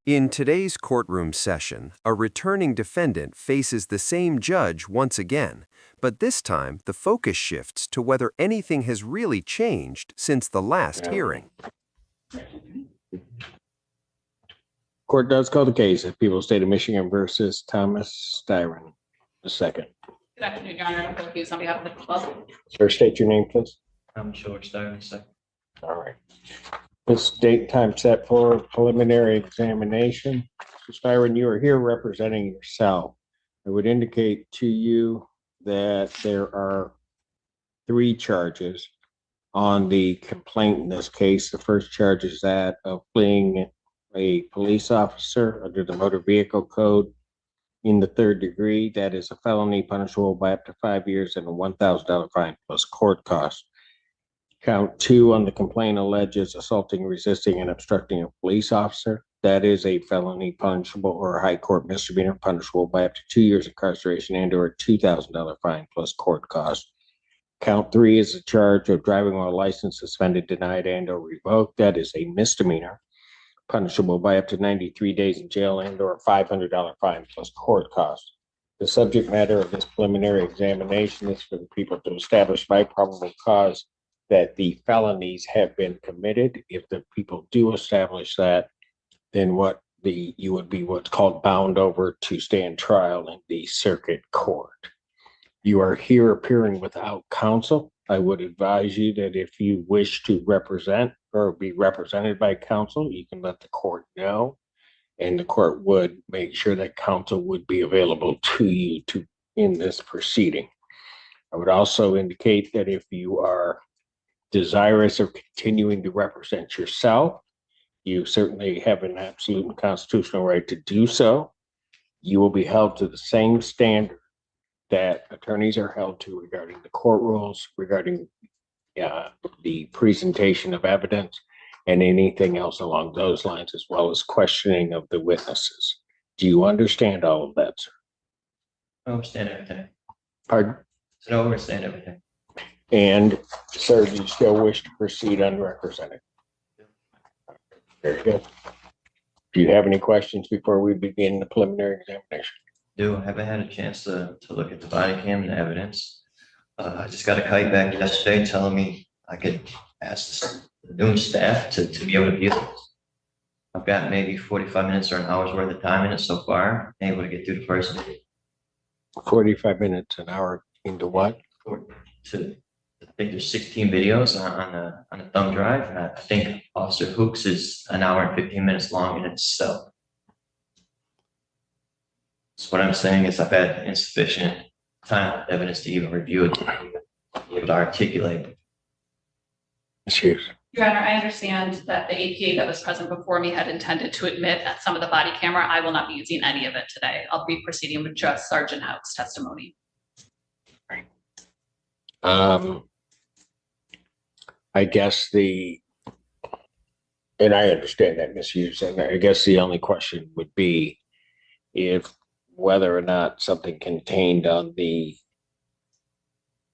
In today's courtroom session, a returning defendant faces the same judge once again, but this time the focus shifts to whether anything has really changed since the last hearing. Court does call the case of People's State of Michigan versus Thomas Styron II. Good afternoon, Your Honor. I'm accused on behalf of the club. Sir, state your name, please. I'm George Styron II. All right. This date time set for preliminary examination. Mr. Styron, you are here representing yourself. I would indicate to you that there are 3 charges on the complaint in this case. The first charge is that of fleeing a police officer under the Motor Vehicle Code in the 3rd degree. That is a felony punishable by up to 5 years and a $1,000 fine plus court costs. Count 2 on the complaint alleges assaulting, resisting, and obstructing a police officer. That is a felony punishable or a high court misdemeanor punishable by up to 2 years incarceration and or a $2,000 fine plus court costs. Count 3 is a charge of driving while license suspended, denied, and or revoked. That is a misdemeanor punishable by up to 93 days in jail and or a $500 fine plus court costs. The subject matter of this preliminary examination is for the people to establish by probable cause that the felonies have been committed. If the people do establish that, then you would be what's called bound over to stand trial in the circuit court. You are here appearing without counsel. I would advise you that if you wish to represent or be represented by counsel, you can let the court know, and the court would make sure that counsel would be available to you in this proceeding. I would also indicate that if you are desirous of continuing to represent yourself, you certainly have an absolute and constitutional right to do so. You will be held to the same standard that attorneys are held to regarding the court rules, regarding the presentation of evidence, and anything else along those lines, as well as questioning of the witnesses. Do you understand all of that, sir? I understand everything. Pardon? I understand everything. And, sir, do you still wish to proceed unrepresented? Very good. Do you have any questions before we begin the preliminary examination? I haven't had a chance to look at the body cam and the evidence. I just got a kite back yesterday telling me I could ask the noon staff to be able to view this. I've got maybe 45 minutes or an hour's worth of time in it so far. I'm able to get through the first 45 minutes, an hour into what? I think there's 16 videos on a thumb drive. And I think Officer Hooks is an hour and 15 minutes long in itself. So what I'm saying is I've had insufficient time evidence to even review it, to be able to articulate it. Excuse. Your Honor, I understand that the APA that was present before me had intended to admit that some of the body camera. I will not be using any of it today. I'll be proceeding with just Sergeant Howe's testimony. Right. I guess and I understand that misuse, and I guess the only question would be if whether or not something contained on the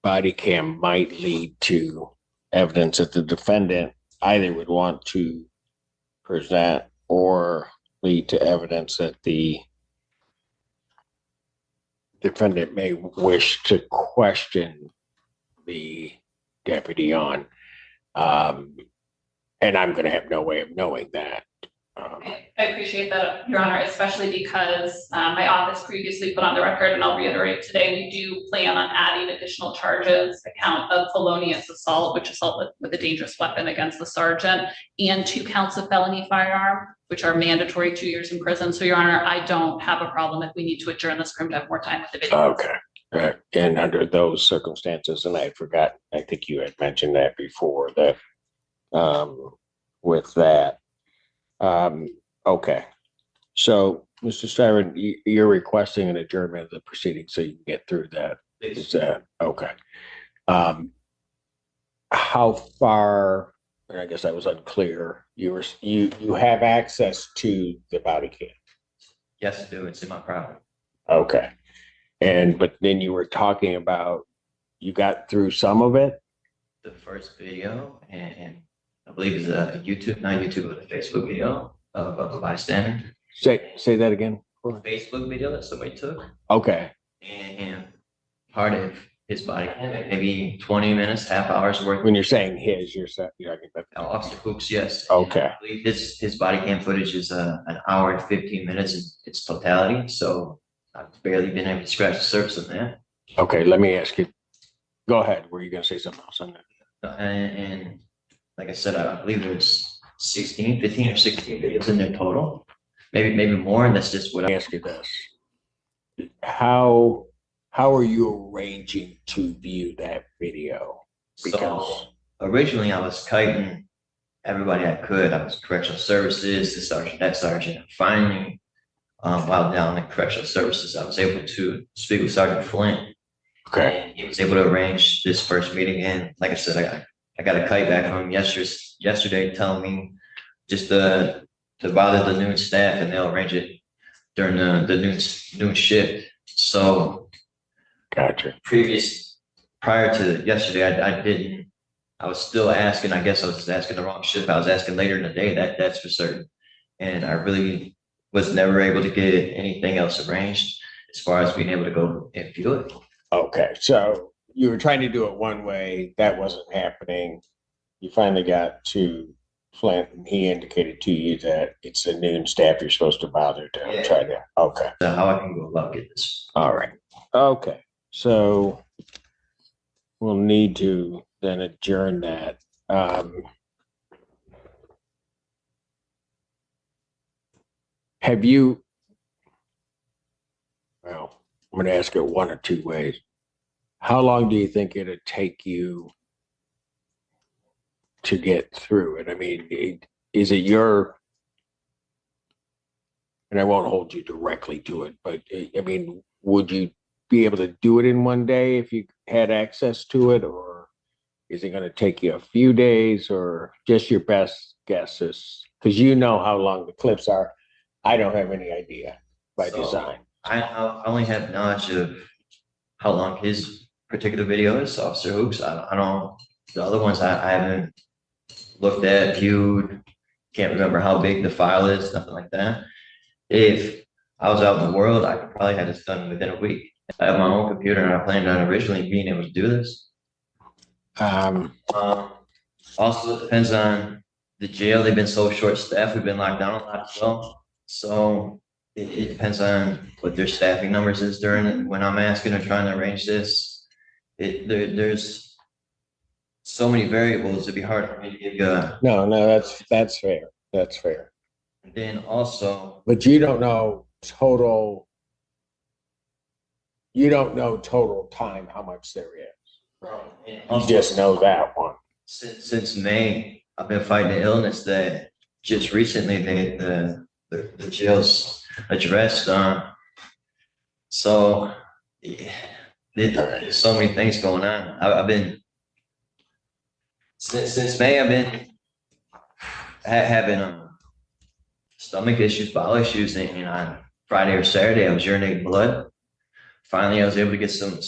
body cam might lead to evidence that the defendant either would want to present or lead to evidence that the defendant may wish to question the deputy on. And I'm going to have no way of knowing that. I appreciate that, Your Honor, especially because my office previously put on the record, and I'll reiterate today, we do plan on adding additional charges, a count of felonious assault, which assault with a dangerous weapon against the sergeant, and 2 counts of felony firearm, which are mandatory 2 years in prison. So, Your Honor, I don't have a problem if we need to adjourn this room to have more time with the video. Okay. And under those circumstances, and I forgot, I think you had mentioned that before, that with that. Okay. So, Mr. Styron, you're requesting an adjournment of the proceedings so you can get through that. Is that okay? How far, and I guess I was unclear, you have access to the body cam? Yes, I do. It's in my property. Okay. But then you were talking about you got through some of it? The first video, and I believe it's a YouTube, not YouTube, but a Facebook video of a bystander. Say that again. Facebook video that somebody took, Okay. and part of his body cam, maybe 20 minutes, half hour's worth. When you're saying his, you're talking about. Officer Fuchs, yes. Okay. I believe his body cam footage is an hour and 15 minutes in its totality, so I've barely been able to scratch the surface of that. Okay, let me ask you. Go ahead. Were you going to say something else on that? And like I said, I believe there's 15 or 16 videos in there total, maybe more, and that's just what Let me ask you this. How are you arranging to view that video? So originally I was kiting everybody I could. I was correctional services, the sergeant, that sergeant. Finally, while down in correctional services, I was able to speak with Sergeant Flint. Okay. And he was able to arrange this first meeting. And like I said, I got a kite back from him yesterday telling me just to bother the noon staff, and they'll arrange it during the noon shift. So Gotcha. Prior to yesterday, I was still asking. I guess I was just asking the wrong shift. I was asking later in the day, that's for certain. And I really was never able to get anything else arranged as far as being able to go and view it. Okay, so you were trying to do it one way, that wasn't happening. You finally got to Flint, and he indicated to you that it's the noon staff you're supposed to bother to Yeah. try to. Okay. So how I can go about getting this? All right. Okay. So we'll need to then adjourn that. Have you, well, I'm going to ask it one or two ways. How long do you think it'd take you to get through it? I mean, is it your, and I won't hold you directly to it, but I mean, would you be able to do it in one day if you had access to it, or is it going to take you a few days, or just your best guesses? Because you know how long the clips are. I don't have any idea by design. I only have knowledge of how long his particular video is, Officer Hoops. I don't, the other ones I haven't looked at, viewed, can't remember how big the file is, nothing like that. If I was out in the world, I could probably have this done within a week. I have my own computer, and I planned on originally being able to do this. Also, it depends on the jail. They've been so short-staffed. We've been locked down a lot as well. So it depends on what their staffing numbers is during it. When I'm asking or trying to arrange this, there's so many variables. It'd be hard for me to give you a. No, that's fair. That's fair. And then also, But you don't know total. You don't know total time how much there is. You just know that one. Since May, I've been fighting an illness that just recently the jails addressed. So yeah, there's so many things going on. I've been since May. I've been having stomach issues, bowel issues, and on Friday or Saturday I was urinating blood. Finally, I was able to get some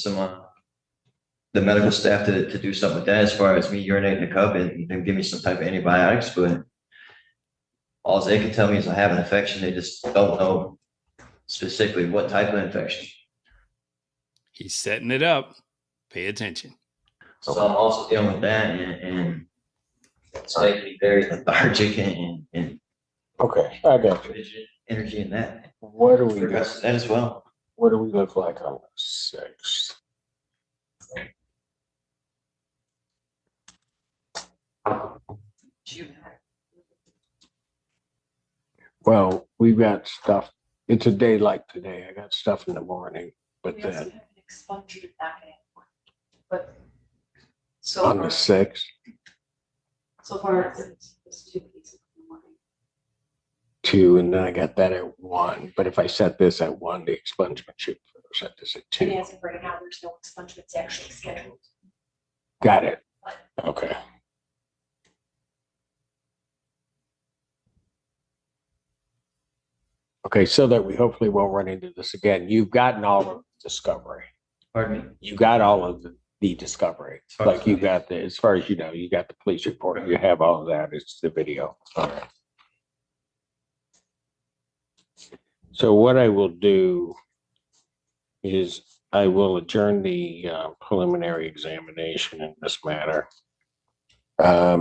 the medical staff to do something with that as far as me urinating a cup and give me some type of antibiotics, but all they can tell me is I have an infection. They just don't know specifically what type of infection. He's setting it up. Pay attention. So I'm also dealing with that, and it's making me very lethargic and Okay, I got you. energy in that. What do we Progress that as well. What do we look like on the 6th? Well, we've got stuff. It's a day like today. I got stuff in the morning, but We also then have an expungement back in. But on the 6th, so far it's 2 pieces in the morning. 2, and then I got that at 1. But if I set this at 1, the expungement should set this at 2. And as of right now, there's no expungements actually scheduled. Got it. Okay. Okay, so that we hopefully won't run into this again. You've gotten all of the discovery. Pardon me. You got all of the discovery. As far as Like you got the, as far as you know, you got the police report. You have all of that. It's the video. All right. So what I will do is I will adjourn the preliminary examination in this matter. I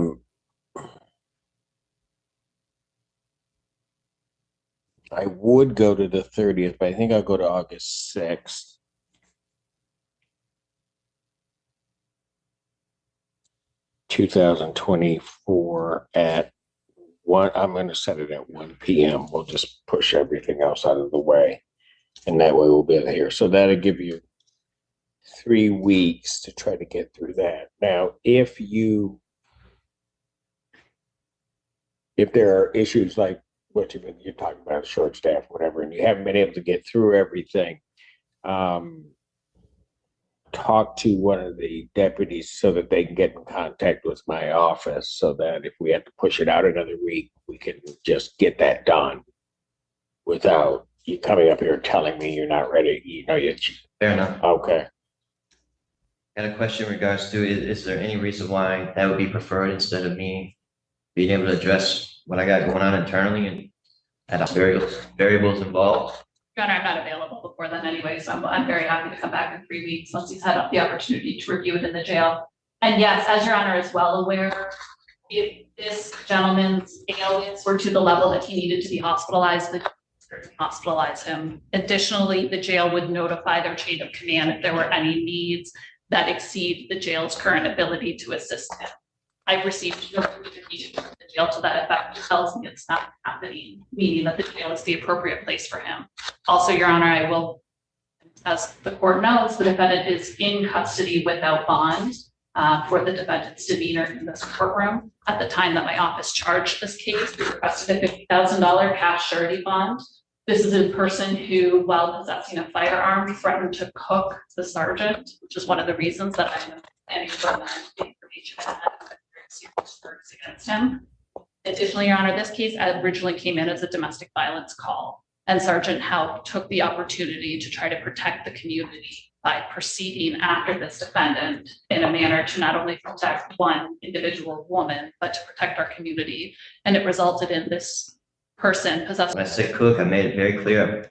would go to the 30th, but I think I'll go to August 6th. 2024 at I'm going to set it at 1 p.m. We'll just push everything else out of the way, and that way we'll be here. So that'll give you 3 weeks to try to get through that. Now, if there are issues like what you're talking about, short staff, whatever, and you haven't been able to get through everything, talk to one of the deputies so that they can get in contact with my office, so that if we have to push it out another week, we can just get that done without you coming up here telling me you're not ready. Fair enough. Okay. Got a question in regards to, is there any reason why that would be preferred instead of me being able to address what I got going on internally and have variables involved? Your Honor, I'm not available before then anyway, so I'm very happy to come back in 3 weeks once he's had the opportunity to review it in the jail. And yes, as Your Honor is well aware, if this gentleman's ailments were to the level that he needed to be hospitalized, the hospitalize him. Additionally, the jail would notify their chain of command if there were any needs that exceed the jail's current ability to assist him. I've received no communication from the jail to that effect, which tells me it's not happening, meaning that the jail is the appropriate place for him. Also, Your Honor, I will, as the court knows, the defendant is in custody without bond for the defendant's demeanor in this courtroom. At the time that my office charged this case, we requested a $50,000 cash surety bond. This is a person who, while possessing a firearm, threatened to cook the sergeant, which is one of the reasons that I'm planning to amend the information I had against him. Additionally, Your Honor, this case originally came in as a domestic violence call, and Sergeant Haupt took the opportunity to try to protect the community by proceeding after this defendant in a manner to not only protect one individual woman, but to protect our community. And it resulted in this person possessing. When I said cook, I made it very clear. I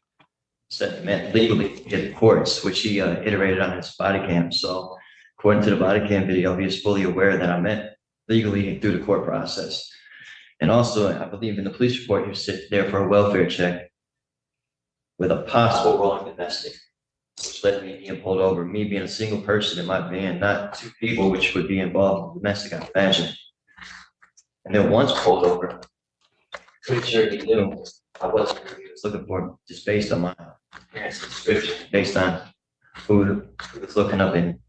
said it meant legally in the courts, which he iterated on his body cam. So according to the body cam video, he is fully aware that I meant legally through the court process. And also, I believe in the police report, you sit there for a welfare check with a possible wrong domestic, which led me being pulled over, me being a single person in my van, not 2 people, which would be involved in domestic, I imagine. And then once pulled over, pretty sure he knew I wasn't who he was looking for, just based on my appearance description, based on who was looking up in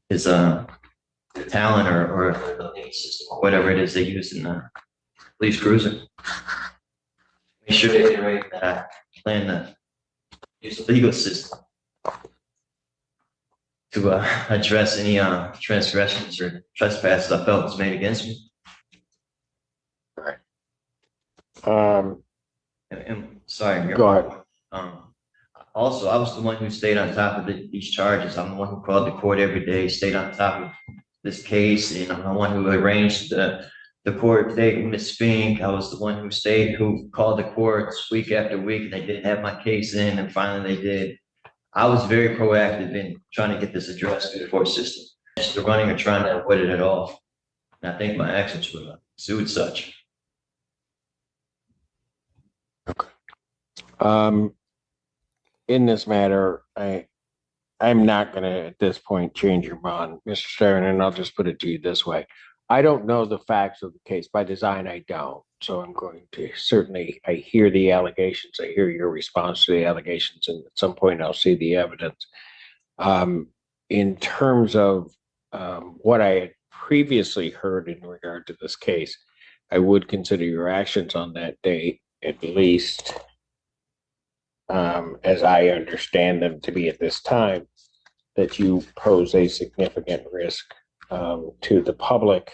his talent or the legal system, or whatever it is they use in the police cruiser. Make sure to iterate that I plan to use the legal system to address any transgressions or trespasses I felt was made against me. And sorry, Go ahead. Also, I was the one who stayed on top of these charges. I'm the one who called the court every day, stayed on top of this case, and I'm the one who arranged the court date with Ms. Fink. I was the one who called the courts week after week, and they didn't have my case in, and finally they did. I was very proactive in trying to get this addressed through the court system. Just running or trying to avoid it at all. And I think my actions were sued such. In this matter, I'm not going to at this point change your bond, Mr. Stern, and I'll just put it to you this way. I don't know the facts of the case. By design, I don't. So I'm going to certainly, I hear the allegations. I hear your response to the allegations, and at some point I'll see the evidence. In terms of what I had previously heard in regard to this case, I would consider your actions on that date, at least as I understand them to be at this time, that you pose a significant risk to the public.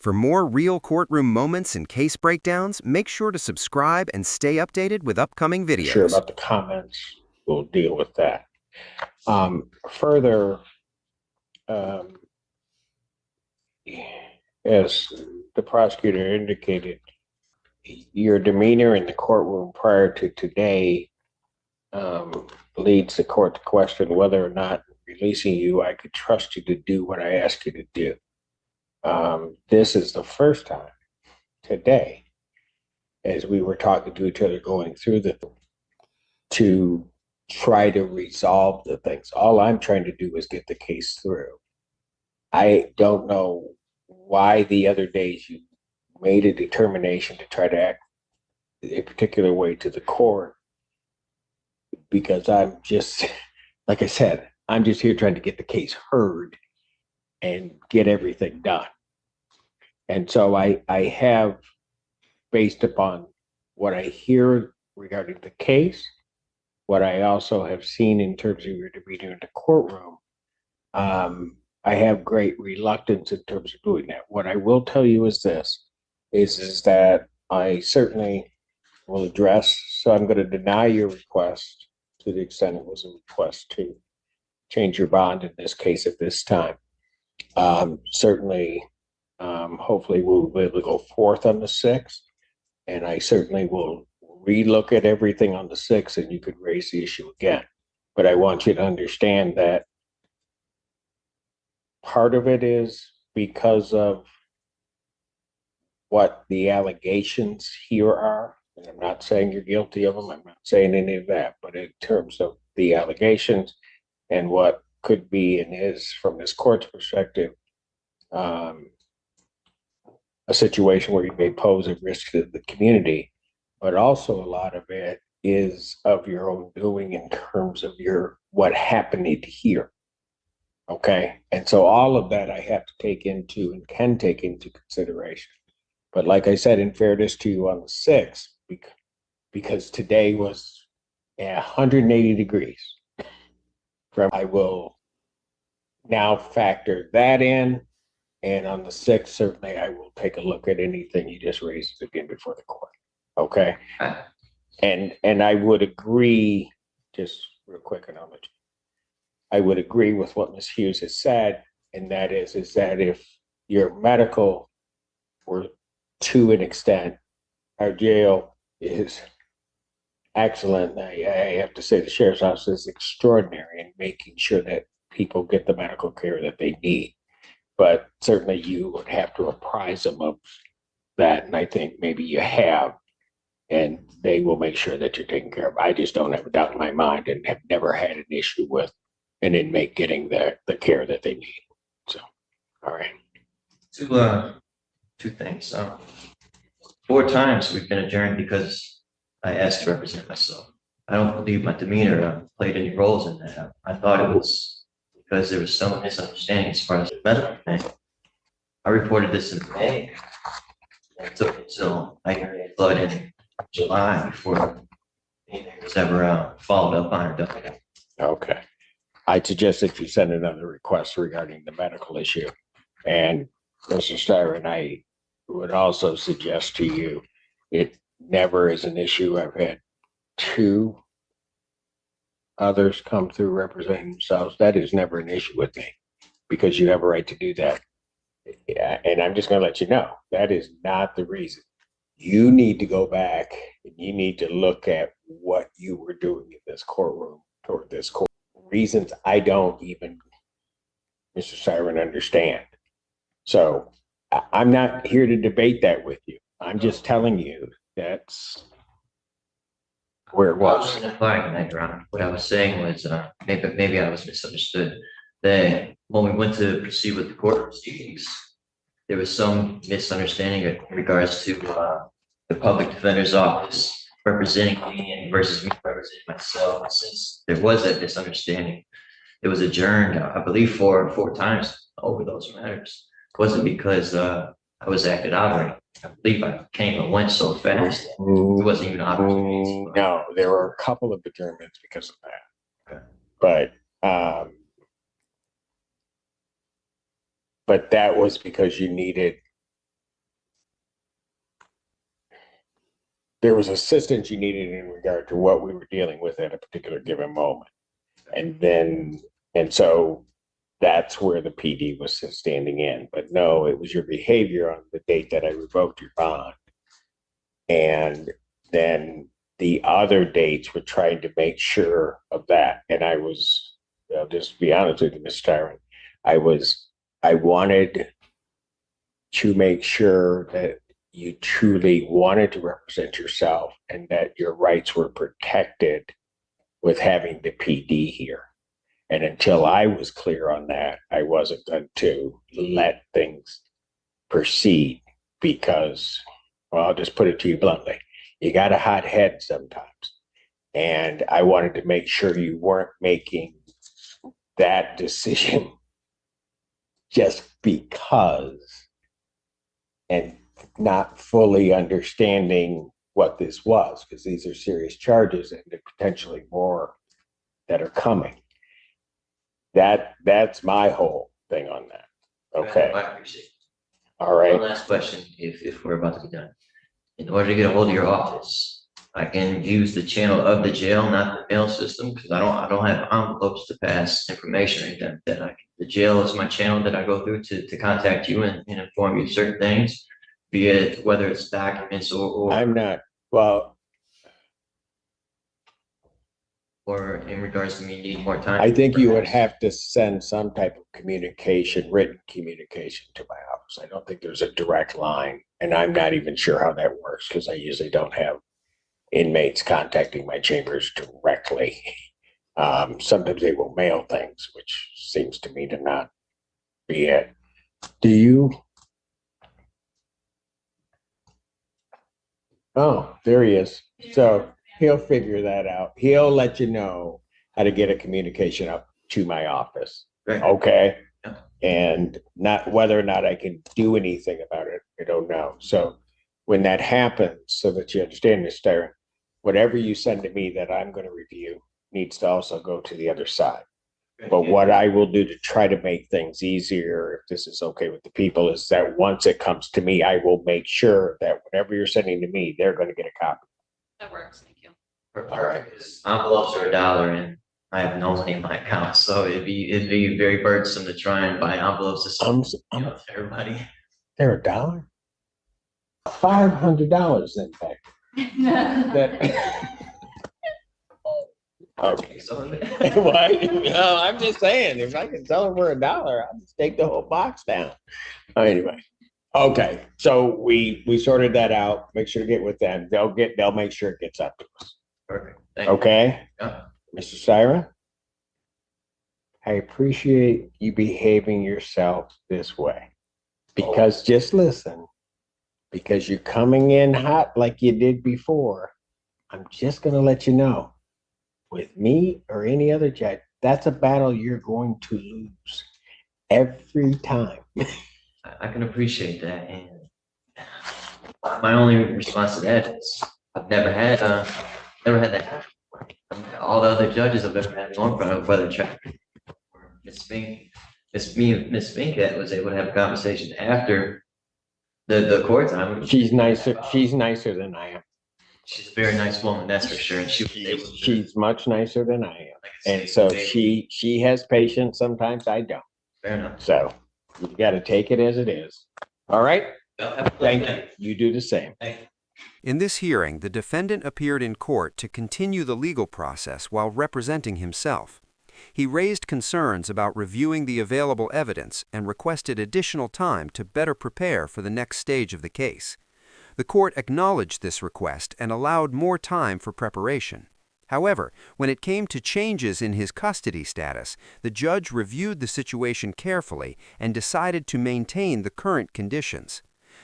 For more real courtroom moments and case breakdowns, make sure to subscribe and stay updated with upcoming videos. Sure about the comments, we'll deal with that. Further, as the prosecutor indicated, your demeanor in the courtroom prior to today leads the court to question whether or not releasing you, I could trust you to do what I ask you to do. This is the first time today, as we were talking to each other, going through to try to resolve the things. All I'm trying to do is get the case through. I don't know why the other days you made a determination to try to act a particular way to the court, because I'm just, like I said, I'm just here trying to get the case heard and get everything done. And so I have, based upon what I hear regarding the case, what I also have seen in terms of your demeanor in the courtroom, I have great reluctance in terms of doing that. What I will tell you is this, is that I certainly will address, so I'm going to deny your request to the extent it was a request to change your bond in this case at this time. Certainly, hopefully we'll be able to go forth on the 6th, and I certainly will relook at everything on the 6th, and you could raise the issue again. But I want you to understand that part of it is because of what the allegations here are. And I'm not saying you're guilty of them. I'm not saying any of that. But in terms of the allegations and what could be and is, from this court's perspective, a situation where you may pose a risk to the community, but also a lot of it is of your own doing in terms of what happened here. Okay. And so all of that I have to take into and can take into consideration. But like I said, in fairness to you on the 6th, because today was 180 degrees, I will now factor that in. And on the 6th, certainly I will take a look at anything you just raised again before the court. Okay. And I would agree, just real quick, and I'll let you. I would agree with what Ms. Hughes has said, and that is that if your medical were to an extent, our jail is excellent. I have to say the sheriff's office is extraordinary in making sure that people get the medical care that they need. But certainly you would have to apprise them of that, and I think maybe you have, and they will make sure that you're taken care of. I just don't have a doubt in my mind and have never had an issue with an inmate getting the care that they need. So, all right. Two things. 4 times we've been adjourned because I asked to represent myself. I don't believe my demeanor played any roles in that. I thought it was because there was some misunderstanding as far as the medical thing. I reported this in May. It took until I got a flood in July before anything was ever followed up on or done. Okay. I suggest that you send another request regarding the medical issue. And Mr. Styron, I would also suggest to you, it never is an issue. I've had 2 others come through representing themselves. That is never an issue with me, because you have a right to do that. Yeah, and I'm just going to let you know, that is not the reason. You need to go back and you need to look at what you were doing in this courtroom toward this court. Reasons I don't even, Mr. Styron, understand. So I'm not here to debate that with you. I'm just telling you that's where it was. I wasn't implying that, Your Honor. What I was saying was, maybe I was misunderstood. That when we went to proceed with the court proceedings, there was some misunderstanding in regards to the public defender's office representing me versus me representing myself. Since there was that misunderstanding, it was adjourned, I believe, 4 times over those matters. It wasn't because I was acted out, or I believe I came and went so fast. It wasn't even opportunities. No, there were a couple of adjournments because of that. Okay. But that was because you needed, there was assistance you needed in regard to what we were dealing with at a particular given moment. And so that's where the PD was standing in. But no, it was your behavior on the date that I revoked your bond And then the other dates, we're trying to make sure of that. And I was, just to be honest with you, Mr. Tyron, I wanted to make sure that you truly wanted to represent yourself and that your rights were protected with having the PD here. And until I was clear on that, I wasn't going to let things proceed because, well, I'll just put it to you bluntly, you got a hot head sometimes. And I wanted to make sure you weren't making that decision just because and not fully understanding what this was, because these are serious charges and there potentially more that are coming. That's my whole thing on that. Okay. I appreciate it. All right. One last question, if we're about to be done. In order to get a hold of your office, I can use the channel of the jail, not the mail system, because I don't have envelopes to pass information or anything that the jail is my channel that I go through to contact you and inform you of certain things, be it whether it's documents or I'm not, well, or in regards to me needing more time. I think you would have to send some type of communication, written communication to my office. I don't think there's a direct line, and I'm not even sure how that works because I usually don't have inmates contacting my chambers directly. Sometimes they will mail things, which seems to me to not be it. Do you? Oh, there he is. So he'll figure that out. He'll let you know how to get a communication up to my office. Right. Okay. Yeah. And not whether or not I can do anything about it, I don't know. So when that happens, so that you understand this, Darren, whatever you send to me that I'm going to review needs to also go to the other side. But what I will do to try to make things easier, if this is okay with the people, is that once it comes to me, I will make sure that whatever you're sending to me, they're going to get a copy. That works, thank you. All right. Envelopes are $1 and I have no money in my account, so it'd be very burdensome to try and buy envelopes to send to everybody. They're $1? $500 in fact. That. Okay. So Why? No, I'm just saying, if I can sell them for $1, I'll just take the whole box down. Anyway, okay. So we sorted that out. Make sure to get with them. They'll make sure it gets up to us. perfect. Thank you. Okay, Yeah. Mr. Syra, I appreciate you behaving yourself this way. Because just listen, because you're coming in hot like you did before, I'm just going to let you know, with me or any other judge, that's a battle you're going to lose every time. I can appreciate that. And my only response to that is I've never had that happen. All the other judges have ever had going front of whether Miss Fink, Miss Fink that was able to have a conversation after the court time. She's nicer than I am. She's a very nice woman, that's for sure. And She's much nicer than I am. like I And say, so they- she has patience. Sometimes I don't. fair enough. So you got to take it as it is. All right. Well, have a good Thank day. you. You do the same. Thank you. In this hearing, the defendant appeared in court to continue the legal process while representing himself. He raised concerns about reviewing the available evidence and requested additional time to better prepare for the next stage of the case. The court acknowledged this request and allowed more time for preparation. However, when it came to changes in his custody status, the judge reviewed the situation carefully and decided to maintain the current conditions.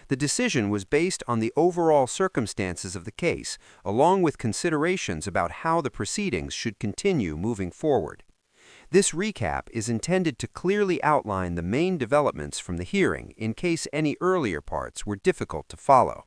The decision was based on the overall circumstances of the case, along with considerations about how the proceedings should continue moving forward. This recap is intended to clearly outline the main developments from the hearing in case any earlier parts were difficult to follow.